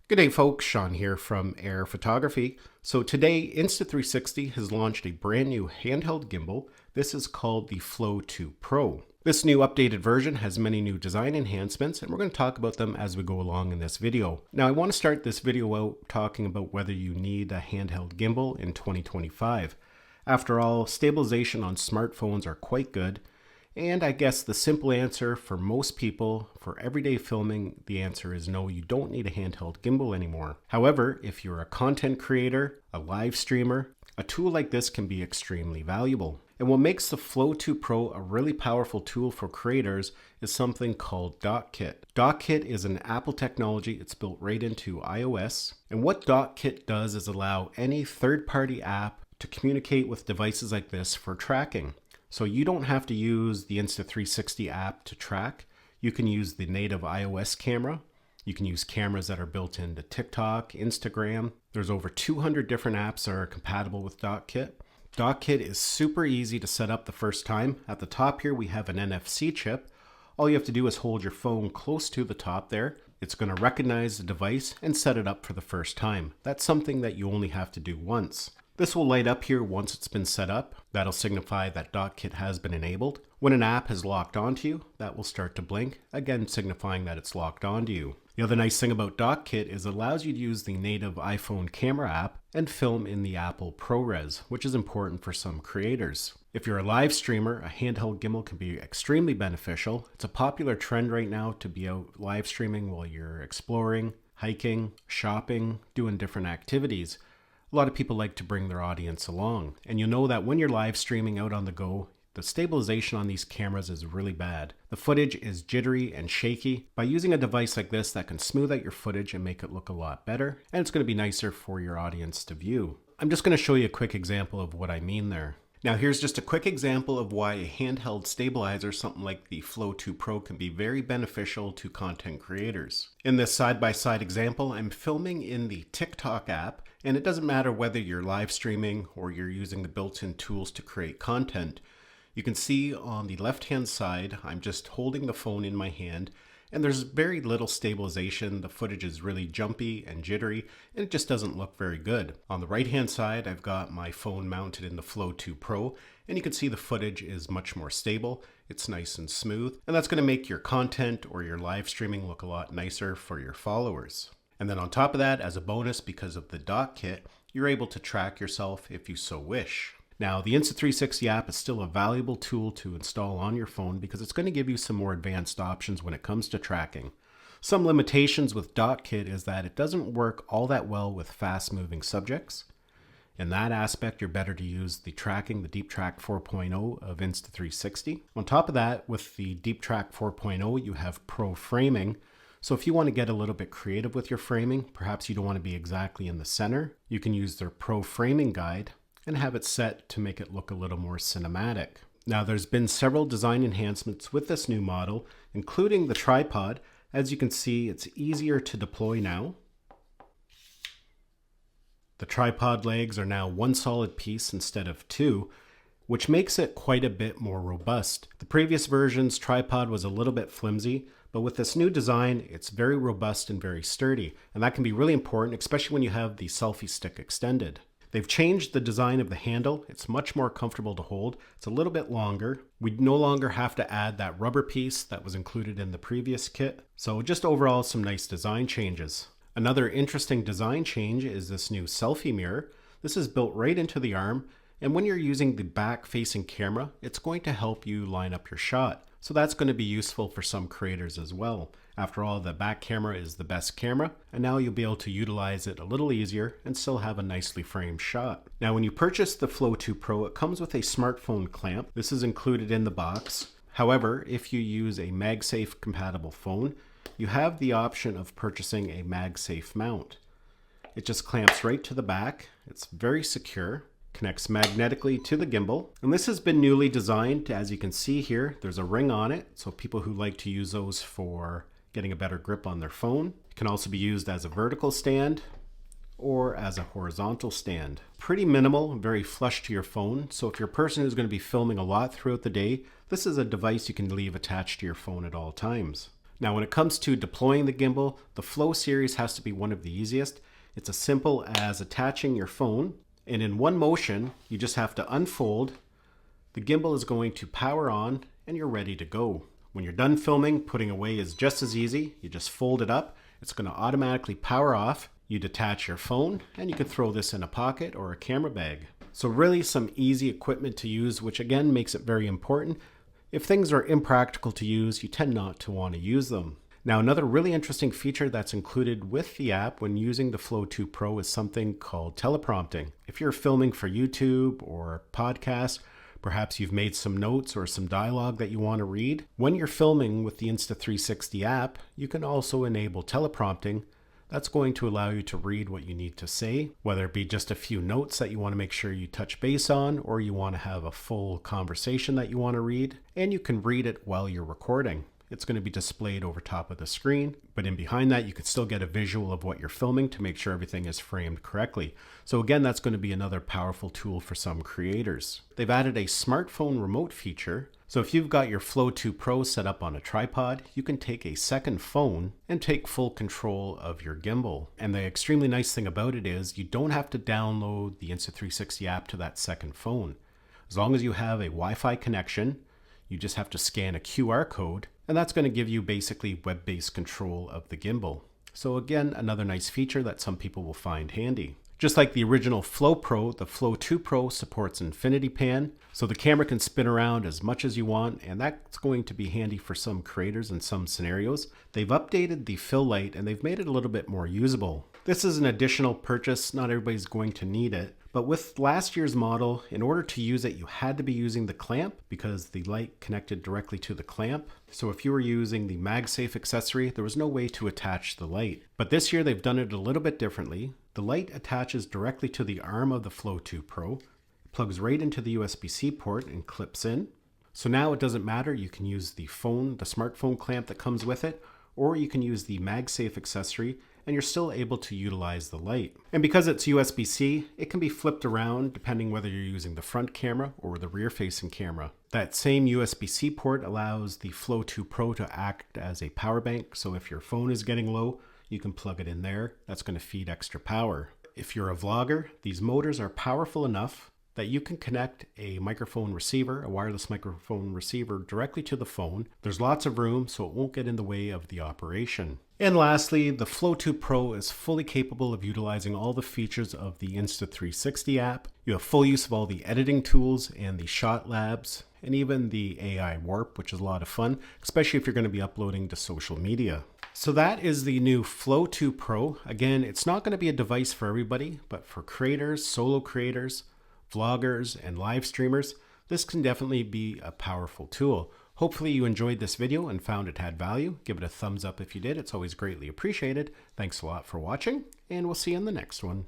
Good day folks, Sean here from Air Photography. So today Insta360 has launched a brand new handheld gimbal. This is called the Flow 2 Pro. This new updated version has many new design enhancements and we're going to talk about them as we go along in this video. Now I want to start this video out talking about whether you need a handheld gimbal in 2025. After all, stabilization on smartphones are quite good. And I guess the simple answer for most people, for everyday filming, the answer is no, you don't need a handheld gimbal anymore. However, if you're a content creator, a live streamer, a tool like this can be extremely valuable. And what makes the Flow 2 Pro a really powerful tool for creators is something called DockKit. DockKit is an Apple technology. It's built right into iOS. And what DockKit does is allow any third-party app to communicate with devices like this for tracking. So you don't have to use the Insta360 app to track. You can use the native iOS camera. You can use cameras that are built into TikTok, Instagram. There's over 200 different apps that are compatible with DockKit. DockKit is super easy to set up the first time. At the top here, we have an NFC chip. All you have to do is hold your phone close to the top there. It's going to recognize the device and set it up for the first time. That's something that you only have to do once. This will light up here once it's been set up. That'll signify that DockKit has been enabled. When an app has locked onto you, that will start to blink, again signifying that it's locked onto you. The other nice thing about DockKit is it allows you to use the native iPhone camera app and film in the Apple ProRes, which is important for some creators. If you're a live streamer, a handheld gimbal can be extremely beneficial. It's a popular trend right now to be out live streaming while you're exploring, hiking, shopping, doing different activities. A lot of people like to bring their audience along, and you'll know that when you're live streaming out on the go, the stabilization on these cameras is really bad. The footage is jittery and shaky. By using a device like this that can smooth out your footage and make it look a lot better, and it's going to be nicer for your audience to view. I'm just going to show you a quick example of what I mean there. Now here's just a quick example of why a handheld stabilizer, something like the Flow 2 Pro, can be very beneficial to content creators. In this side-by-side example, I'm filming in the TikTok app, and it doesn't matter whether you're live streaming or you're using the built-in tools to create content. You can see on the left-hand side, I'm just holding the phone in my hand, and there's very little stabilization. The footage is really jumpy and jittery, and it just doesn't look very good. On the right-hand side, I've got my phone mounted in the Flow 2 Pro, and you can see the footage is much more stable. It's nice and smooth, and that's going to make your content or your live streaming look a lot nicer for your followers. And then on top of that, as a bonus, because of the DockKit, you're able to track yourself if you so wish. Now, the Insta360 app is still a valuable tool to install on your phone because it's going to give you some more advanced options when it comes to tracking. Some limitations with DockKit is that it doesn't work all that well with fast-moving subjects. In that aspect, you're better to use the tracking, the Deep Track 4.0 of Insta360. On top of that, with the Deep Track 4.0, you have Pro Framing. So if you want to get a little bit creative with your framing, perhaps you don't want to be exactly in the center, you can use their Pro Framing guide and have it set to make it look a little more cinematic. Now there's been several design enhancements with this new model, including the tripod. As you can see, it's easier to deploy now. The tripod legs are now one solid piece instead of two, which makes it quite a bit more robust. The previous version's tripod was a little bit flimsy, but with this new design, it's very robust and very sturdy, and that can be really important, especially when you have the selfie stick extended. They've changed the design of the handle. It's much more comfortable to hold. It's a little bit longer. We no longer have to add that rubber piece that was included in the previous kit. So just overall, some nice design changes. Another interesting design change is this new selfie mirror. This is built right into the arm, and when you're using the back-facing camera, it's going to help you line up your shot. So that's going to be useful for some creators as well. After all, the back camera is the best camera, and now you'll be able to utilize it a little easier and still have a nicely framed shot. Now, when you purchase the Flow 2 Pro, it comes with a smartphone clamp. This is included in the box. However, if you use a MagSafe compatible phone, you have the option of purchasing a MagSafe mount. It just clamps right to the back. It's very secure. Connects magnetically to the gimbal, and this has been newly designed. As you can see here, there's a ring on it, so people who like to use those for getting a better grip on their phone. It can also be used as a vertical stand or as a horizontal stand. Pretty minimal, very flush to your phone, so if you're a person who's going to be filming a lot throughout the day, this is a device you can leave attached to your phone at all times. Now when it comes to deploying the gimbal, the Flow series has to be one of the easiest. It's as simple as attaching your phone, and in one motion, you just have to unfold. The gimbal is going to power on and you're ready to go. When you're done filming, putting away is just as easy. You just fold it up. It's going to automatically power off. You detach your phone and you can throw this in a pocket or a camera bag. So really some easy equipment to use, which again makes it very important. If things are impractical to use, you tend not to want to use them. Now, another really interesting feature that's included with the app when using the Flow 2 Pro is something called teleprompting. If you're filming for YouTube or podcast, perhaps you've made some notes or some dialogue that you want to read. When you're filming with the Insta360 app, you can also enable teleprompting. That's going to allow you to read what you need to say, whether it be just a few notes that you want to make sure you touch base on, or you want to have a full conversation that you want to read, and you can read it while you're recording. It's going to be displayed over top of the screen, but in behind that, you could still get a visual of what you're filming to make sure everything is framed correctly. So again, that's going to be another powerful tool for some creators. They've added a smartphone remote feature. So if you've got your Flow 2 Pro set up on a tripod, you can take a second phone and take full control of your gimbal. And the extremely nice thing about it is you don't have to download the Insta360 app to that second phone. As long as you have a Wi-Fi connection, you just have to scan a QR code, and that's going to give you basically web-based control of the gimbal. So again, another nice feature that some people will find handy. Just like the original Flow Pro, the Flow 2 Pro supports infinity pan, so the camera can spin around as much as you want, and that's going to be handy for some creators in some scenarios. They've updated the fill light and they've made it a little bit more usable. This is an additional purchase, not everybody's going to need it, but with last year's model, in order to use it, you had to be using the clamp because the light connected directly to the clamp. So if you were using the MagSafe Accessory, there was no way to attach the light. But this year they've done it a little bit differently. The light attaches directly to the arm of the Flow 2 Pro, plugs right into the USB-C port and clips in. So now it doesn't matter, you can use the phone, the smartphone clamp that comes with it, or you can use the MagSafe Accessory and you're still able to utilize the light. And because it's USB-C, it can be flipped around depending whether you're using the front camera or the rear-facing camera. That same USB-C port allows the Flow 2 Pro to act as a power bank, so if your phone is getting low, you can plug it in there. That's going to feed extra power. If you're a vlogger, these motors are powerful enough that you can connect a microphone receiver, a wireless microphone receiver, directly to the phone. There's lots of room, so it won't get in the way of the operation. And lastly, the Flow 2 Pro is fully capable of utilizing all the features of the Insta360 app. You have full use of all the editing tools and the shot labs, and even the AI warp, which is a lot of fun, especially if you're going to be uploading to social media. So that is the new Flow 2 Pro. Again, it's not going to be a device for everybody, but for creators, solo creators, vloggers, and live streamers, this can definitely be a powerful tool. Hopefully you enjoyed this video and found it had value. Give it a thumbs up if you did. It's always greatly appreciated. Thanks a lot for watching, and we'll see you in the next one.